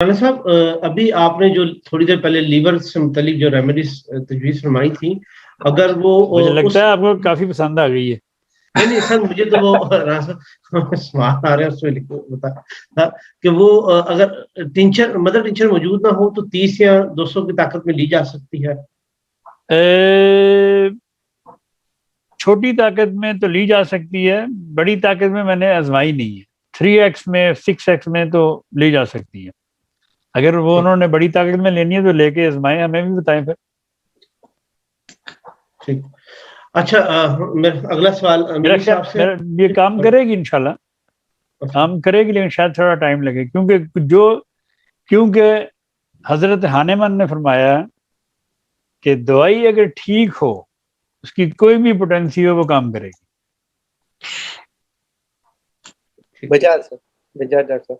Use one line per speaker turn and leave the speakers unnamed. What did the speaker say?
رانا صاحب ابھی آپ نے جو تھوڑی دیر پہلے لیور سے متعلق جو ریمیڈیز تجویز فرمائی تھی، اگر وہ
مجھے لگتا ہے آپ کو کافی پسند آ گئی ہے.
نہیں سر، مجھے تو وہ رانا صاحب سوال آ رہے ہیں اس میں بتا تھا کہ وہ اگر ٹینچر مدر ٹینچر موجود نہ ہو تو 30 یا 200 کی طاقت میں لی جا سکتی ہے.
چھوٹی طاقت میں تو لی جا سکتی ہے، بڑی طاقت میں نے آزمائی نہیں ہے. 3x میں 6x میں تو لی جا سکتی ہے. اگر وہ انہوں نے بڑی طاقت میں لینی ہے تو لے کے آزمائیں، ہمیں بھی بتائیں پھر.
ٹھیک. اچھا اگلا سوال امیر صاحب سے.
یہ کام کرے گی انشاءاللہ، کام کرے گی، لیکن شاید تھوڑا ٹائم لگے، کیونکہ حضرت حانمان نے فرمایا کہ دوائی اگر ٹھیک ہو، اس کی کوئی بھی پوٹینسی ہو، وہ کام کرے گی.
بجا ڈاکٹر صاحب.